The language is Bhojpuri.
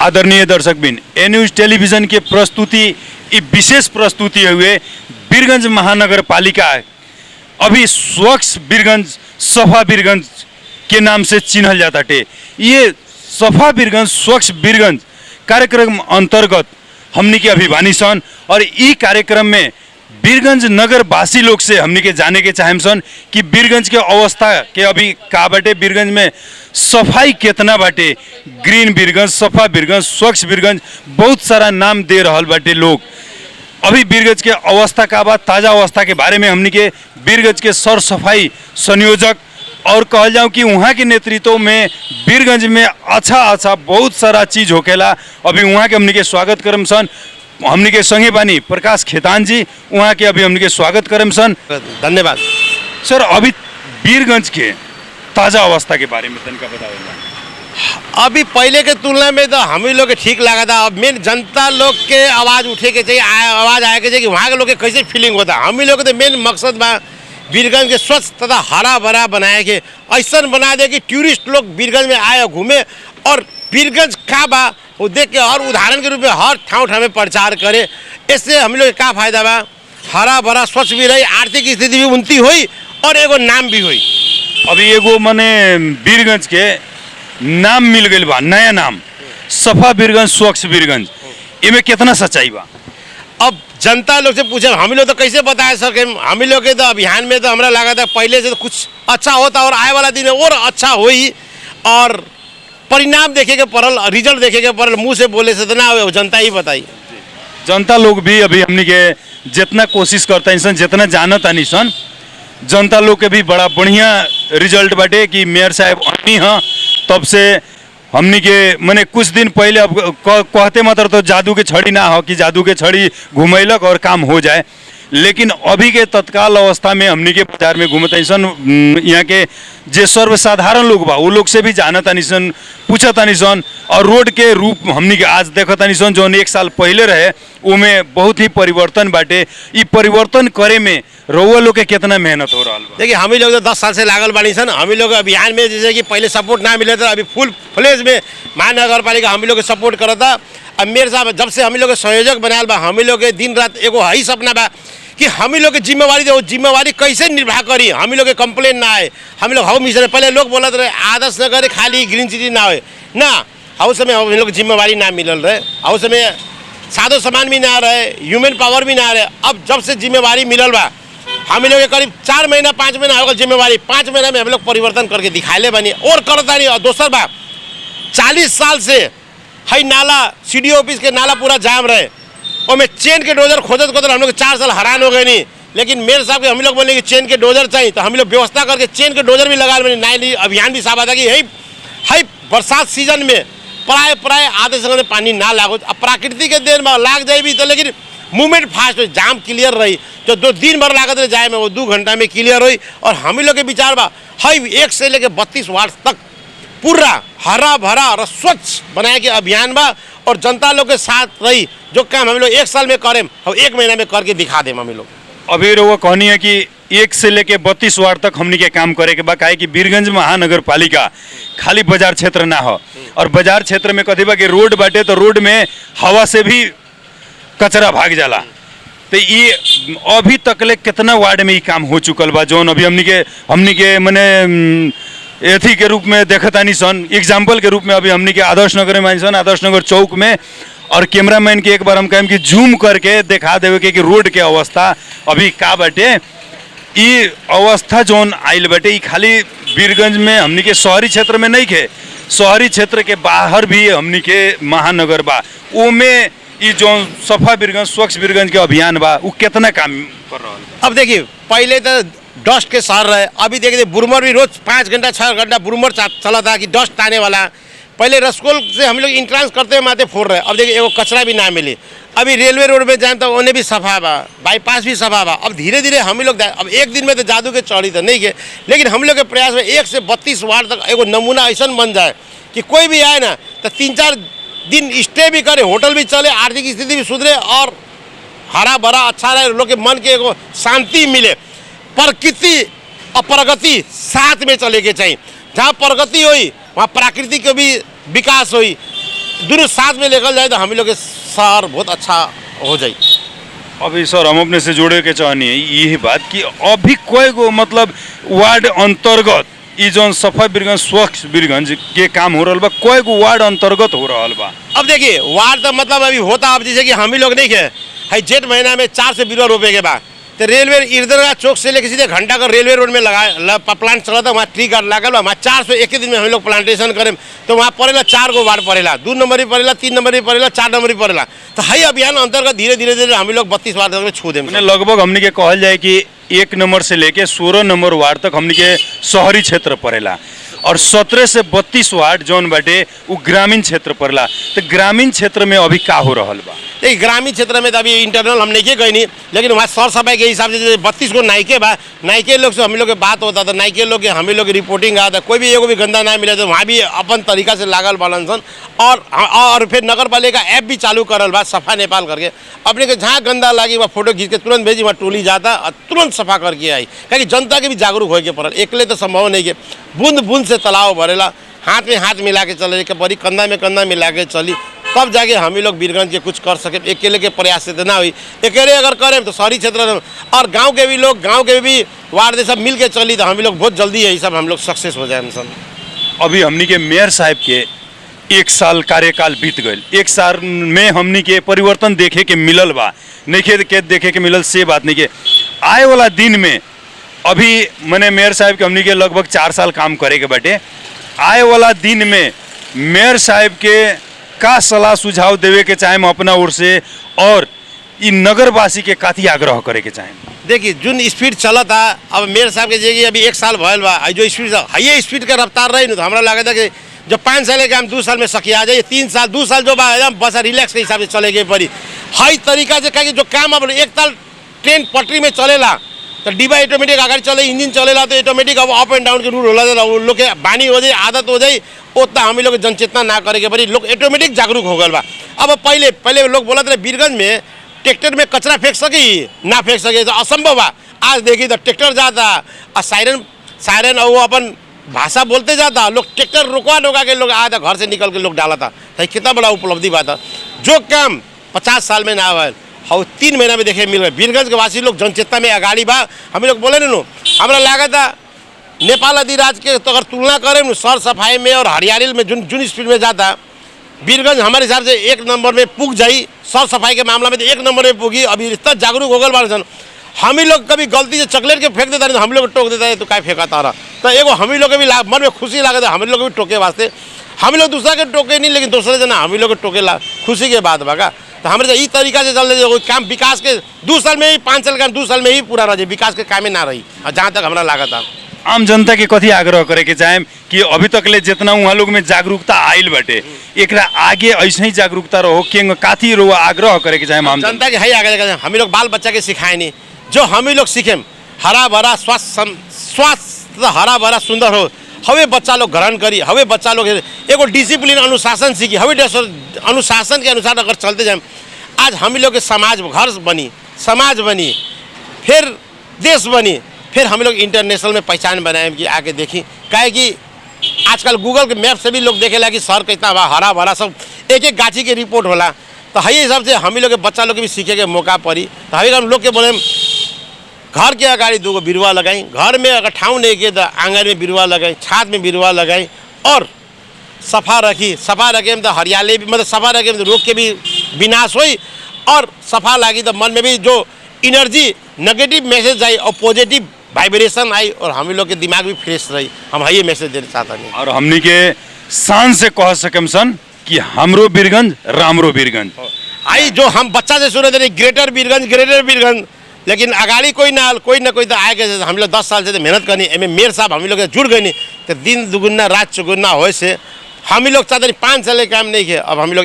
आदरणीय दर्शकबिन, ए न्यूज टेलीविजन के प्रस्तुति ये विशेष प्रस्तुति हुए वीरगंज महानगर पालिका अभी स्वच्छ वीरगंज, सफा वीरगंज के नाम से चिन्हल जाता है। ये सफा वीरगंज, स्वच्छ वीरगंज कार्यक्रम अंतर्गत हमनी के अभिवानी सन और ई कार्यक्रम में वीरगंज नगर वासी लोग से हमनी के जाने के चाहेम सन कि वीरगंज के अवस्था के अभी का बाटे, वीरगंज में सफाई कितना बाटे, ग्रीन वीरगंज, सफा वीरगंज, स्वच्छ वीरगंज, बहुत सारा नाम दे रहल बाटे लोग। अभी वीरगंज के अवस्था का बा, ताज़ा अवस्था के बारे में हमनी के वीरगंज के सर सफाई संयोजक और कहल जाऊँ कि वहाँ के नेतृत्व में वीरगंज में अच्छा बहुत सारा चीज़ होकेला। अभी वहाँ के हमनी के स्वागत करम सन। हमनी के संगे बानी प्रकाश खेतान जी, वहाँ के अभी हमनी के स्वागत करम सन। धन्यवाद सर। अभी वीरगंज के ताज़ा अवस्था के बारे में तनिका बताओ। अभी पहले के तुलना में तो हम ही लोग के ठीक लगा था। अब मेन जनता लोग के आवाज़ उठे के चाहिए, आवाज़ आए के चाहिए कि वहाँ के लोग के कैसे फीलिंग होता। हम ही लोग के तो मेन मकसद बा वीरगंज के स्वच्छ तथा हरा भरा बनाए के, ऐसा बना दे कि टूरिस्ट लोग वीरगंज में आए घूमे और वीरगंज का बा वो देख के और उदाहरण के रूप में हर ठाव में प्रचार करे। इससे हम लोग का फायदा बा, हरा भरा स्वच्छ भी रही, आर्थिक स्थिति भी उन्नति हुई और एगो नाम भी हुई। अभी एगो मने वीरगंज के नाम मिल गई बा, नया नाम सफा वीरगंज, स्वच्छ वीरगंज, इमें कितना सच्चाई बा? अब जनता लोग से पूछे, हम लोग तो कैसे बता सके। हम लोग के तो अभियान में तो हमारा लगा था पहले से तो कुछ अच्छा होता और आए वाला दिन में और अच्छा हुई और परिणाम देखे के पड़ल, रिजल्ट देखे के पड़ल, मुँह से बोले से तो ना हो, जनता ही बताई। जनता लोग भी अभी हमनी के जितना कोशिश करता इंसान, जितना जानता नहीं सन, जनता लोग के भी बड़ा बढ़िया रिजल्ट बाटे कि मेयर साहब आनी हाँ। तब से हमनी के मने कुछ दिन पहले अब कहते मात्र तो जादू के छड़ी ना हो कि जादू के छड़ी घुमैलक और काम हो जाए, लेकिन अभी के तत्काल अवस्था में हमनी के बाजार में घूमता सन, यहाँ के जे सर्वसाधारण लोग बा वो लोग से भी जानता नहीं सन, पूछता नहीं सन और रोड के रूप हमनी के आज देखता नहीं सन। जो एक साल पहले रहे उमें बहुत ही परिवर्तन बाटे। ये परिवर्तन करे में रउआ लोग के कितना मेहनत हो रहा बा? देखिए हम ही लोग तो 10 साल से लागल बानी सन। हम ही लोग अभियान में जैसे कि पहले सपोर्ट ना मिले था, अभी फुल फ्लेज में महानगर पालिका हम ही लोग सपोर्ट करता। अब मेरे साहब जब से हम ही लोग संयोजक बनाल बा, हम ही लोग दिन रात एगो है सपना बा कि हम ही लोग की जिम्मेवारी दे, जिम्मेवारी कैसे निर्वाह करी, हम ही लोग के कंप्लेन ना आए। हम लोग हाउ मिशन पहले लोग बोलत रहे आदर्श नगर खाली ग्रीन सिटी ना हो ना, हाउ समय हम लोग जिम्मेवारी ना मिलल रहे, हाउ समय सादो सामान भी ना रहे, ह्यूमन पावर भी ना रहे। अब जब से जिम्मेवारी मिलल बा, हम लोग के करीब 4 महीना 5 महीना होगा जिम्मेवारी, 5 महीना में हम लोग परिवर्तन करके दिखाले बनी और करता नहीं। और दूसर बा 40 साल से है नाला, CDO ऑफिस के नाला पूरा जाम रहे और मैं चेन के डोजर खोजत हम लोग 4 साल हैरान हो गए नहीं। लेकिन मेरे साहब के हम लोग बोले कि चेन के डोजर चाहिए तो हम लोग व्यवस्था करके चेन के डोजर भी लगा नहीं। अभियान भी साफ आता कि है बरसात सीजन में प्राय आधे समय में पानी ना लागो। अब प्राकृतिक के देर में लाग जाए भी तो लेकिन मूवमेंट फास्ट हो, जाम क्लियर रही जो 2 दिन भर लागत रहे जाए में वो 2 घंटा में क्लियर हुई। और हम लोग के विचार बा है 1 से लेकर 32 वार्ड तक पूरा हरा भरा और स्वच्छ बनाए के अभियान बा और जनता लोग के साथ रही जो काम हम लोग 1 साल में करें हम 1 महीना में करके दिखा दें। हम लोग अभी वो कहनी है कि 1 से लेके 32 वार्ड तक हमनी के काम करे के बा, काहे कि वीरगंज महानगर पालिका खाली बाजार क्षेत्र ना हो और बाजार क्षेत्र में कथी बा कि रोड बाटे तो रोड में हवा से भी कचरा भाग जाला। तो ये अभी तकले कितना वार्ड में ये काम हो चुकल बा जौन अभी हमनी के मने एथी के रूप में देखता नहीं सन, एग्जाम्पल के रूप में अभी हमनी के आदर्श नगर में सन, आदर्श नगर चौक में। और कैमरामैन के एक बार हम कहें कि जूम करके दिखा देवे कि रोड के अवस्था अभी का बाटे। ये अवस्था जोन आइल बाटे ये खाली वीरगंज में हमनी के शहरी क्षेत्र में नहीं खे, शहरी क्षेत्र के बाहर भी हमनी के महानगर बा, ओमे ये जो सफा वीरगंज, स्वच्छ वीरगंज के अभियान बा वो कितना काम कर रहा है? अब देखिए पहले तो डस्ट के शहर रहे, अभी देखिए बुरमर भी रोज 5 घंटा 6 घंटा बुरमर चला था कि डस्ट आने वाला। पहले रसकोल से हम लोग इंट्रांस करते हुए माथे फोड़ रहे, अब देखिए एगो कचरा भी ना मिले। अभी रेलवे रोड में जाए तो उन्हें भी सफा बा, बाईपास भी सफा बा। अब धीरे धीरे हम लोग अब 1 दिन में तो जादू के चढ़ी तो नहीं गए, लेकिन हम लोग के प्रयास में 1 से 32 वार्ड तक एगो नमूना ऐसा बन जाए कि कोई भी आए ना तो 3-4 दिन स्टे भी करे, होटल भी चले, आर्थिक स्थिति भी सुधरे और हरा भरा अच्छा रहे, लोग के मन के एगो शांति मिले। प्रकृति और प्रगति साथ में चले के चाहिए, जहाँ प्रगति हुई वहाँ प्रकृति के भी विकास हुई। दोनों साथ में लेकर जाए तो हम लोग के शहर बहुत अच्छा हो जाए। अभी सर हम अपने से जोड़े के चाहनी है यही बात कि अभी कोई गो मतलब वार्ड अंतर्गत ई जौन सफा बीरगंज स्वच्छ बीरगंज के काम हो रहा बा कोई गो वार्ड अंतर्गत हो रहा बा। अब देखिए वार्ड तो मतलब अभी होता अब जैसे कि हम ही लोग नहीं है जेठ महीना में 400 बिरवा रोपे के बाद तो रेलवे इधर चौक से लेके सीधे घंटा का रेलवे रोड में लगा प्लांट चला था वहाँ ट्री गार्ड लागल वहाँ 400 एक ही दिन में हम लोग प्लांटेशन करें तो वहाँ पड़ेला 4 गो वार्ड पड़ेला 2 नंबर ही पड़ेला 3 नंबर ही पड़ेला 4 नंबर ही पड़ेला तो है अभियान अंतर्गत धीरे धीरे हम लोग 32 वार्ड में छू दें। लगभग हमने के कहल जाए कि 1 नंबर से लेके 16 नंबर वार्ड तक हमने के शहरी क्षेत्र पड़ेला और 17 से 32 वार्ड जौन बाटे वो ग्रामीण क्षेत्र पड़ेला। तो ग्रामीण क्षेत्र में अभी का हो रहा बा? देखिए ग्रामीण क्षेत्र में तो अभी इंटरनल हम नहीं गई नहीं लेकिन वहाँ सर सफाई के हिसाब से 32 को नाइके बा नाइके लोग से हम लोग के बात होता था नाइके लोग के हम लोग रिपोर्टिंग आता कोई भी एगो भी गंदा ना मिले तो वहाँ भी अपन तरीका से लागल बालन सन और फिर नगर पालिका ऐप भी चालू करल बा सफा नेपाल करके अपने के जहाँ गंदा लगी वहाँ फोटो खींच के तुरंत भेजी वहाँ टोली जाता और तुरंत सफा करके आई क्योंकि जनता के भी जागरूक होके पड़ल एकले तो संभव नहीं के बूंद बूंद से तालाब भरेला हाथ में हाथ मिला के चले के बड़ी कंधा में कंधा मिला के चली तब जाके हम ही लोग बीरगंज के कुछ कर सके अकेले के प्रयास से तो ना हुई अकेले अगर करें तो शहरी क्षेत्र और गांव के भी लोग गांव के भी वार्ड सब मिल के चली तो हम लोग बहुत जल्दी है ये सब हम लोग सक्सेस हो जाए हम सब। अभी हमनी के मेयर साहब के 1 साल कार्यकाल बीत गए 1 साल में हमनी के परिवर्तन देखे के मिलल बा नहीं के देखे के मिलल से बात नहीं के आए वाला दिन में अभी मैंने मेयर साहब के हमनी के लगभग 4 साल काम करे के बाटे आए वाला दिन में मेयर साहब के का सलाह सुझाव देवे के चाहे अपना ओर से और इ नगरवासी के काथी आग्रह करे के चाहे? देखिए जोन स्पीड चला था अब मेयर साहब के जगह अभी 1 साल भयल बा जो स्पीड हाई स्पीड के रफ्तार रही तो हमारा लगा था कि जो 5 साल के हम 2 साल में सकिया जाए 3 साल 2 साल जो बा एकदम बस रिलैक्स के हिसाब से चले गए पड़ी हाई तरीका से कहे जो काम अब 1 साल ट्रेन पटरी में चलेला तो डिब्बा ऑटोमेटिक अगर चले इंजन चलेला तो ऑटोमेटिक अब अप एंड डाउन के रूल होला लोग के बानी हो जाए आदत हो जाए उतना हम लोग जनचेतना ना करे के बड़ी लोग ऑटोमेटिक जागरूक हो गल बा। अब पहले लोग बोलते रहे बीरगंज में ट्रैक्टर में कचरा फेंक सकी ना फेंक सके तो असंभव बा। आज देखिए तो ट्रैक्टर जाता और सायरन और वो अपन भाषा बोलते जाता लोग ट्रैक्टर रुकवा के लोग आया था घर से निकल के लोग डाला था कितना बड़ा उपलब्धि बात है जो काम 50 साल में ना हुआ और 3 महीना में देखे मिल गए। बीरगंज के वासी लोग जनचेतना में अगाड़ी बा हम लोग बोले नो हमारा लगा था नेपाल अधिराज के तो अगर तुलना करें सर सफाई में और हरियाली में जुन स्पीड में जाता बीरगंज हमारे हिसाब से 1 नंबर में पुग जाई सर सफाई के मामला में तो 1 नंबर में पुगी। अभी इतना जागरूक हो गए बार सन हम ही लोग कभी गलती से चॉकलेट के फेंक देता नहीं तो हम लोग टोक देता है तो क्या फेंका तारा तो एगो हम ही लोग के भी मन में खुशी लगा था हम लोग भी टोके वास्ते हम लोग दूसरा के टोके नहीं लेकिन दूसरे जना हम ही लोग टोके ला खुशी के बात बागा तो हमारे इस तरीका से चल रहे काम विकास के 2 साल में ही 5 साल का 2 साल में ही पूरा रह जाए विकास के काम ना रही और जहाँ तक हमारा लागत था। आम जनता के कथी आग्रह करे के चाहे कि अभी तक ले जितना वहाँ लोग में जागरूकता आयल बटे एकरा आगे ऐसे ही जागरूकता रहो कि काथी रो आग्रह करे के चाहे आम जनता के है आगे हम लोग बाल बच्चा के सिखाए नहीं जो हम ही लोग सीखें हरा भरा स्वास्थ्य हरा भरा सुंदर हो हवे बच्चा लोग ग्रहण करी हवे बच्चा लोग एगो डिसिप्लिन अनुशासन सीखी हवे अनुशासन के अनुसार अगर चलते जाए आज हम ही लोग के समाज घर बनी समाज बनी फिर देश बनी फिर हम लोग इंटरनेशनल में पहचान बनाए कि आके देखी काहे कि आजकल गूगल के मैप से भी लोग देखेला कि शहर कितना बा हरा भरा सब एक गाछी के रिपोर्ट होला तो है हिसाब से हम ही लोग के बच्चा लोग के भी सीखे के मौका पड़ी तो हम लोग के बोले घर के अगाड़ी 2 गो बिरुवा लगाई घर में अगर ठाउँ नहीं के तो आंगन में बिरुवा लगाई छात में बिरुवा लगाई और सफा रखे तो हरियाली भी मतलब सफा रखे तो रोग के भी विनाश हुई और सफा लगी तो मन में भी जो एनर्जी नेगेटिव मैसेज आई और पॉजिटिव वाइब्रेशन आई और हम लोग के दिमाग भी फ्रेश रही हम ये मैसेज देना चाहता नहीं और हमनी के शान से कह सकम सन कि हमरो बीरगंज रामरो बीरगंज आई जो हम बच्चा से सुने थे ग्रेटर बीरगंज लेकिन अगाड़ी कोई ना कोई तो आए गए हम लोग 10 साल से मेहनत करनी एम मेयर साहब हम लोग जुड़ गए नहीं तो दिन दुगुना रात चुगुना हो से हम लोग चाहते 5 साल के काम नहीं किए अब हम लोग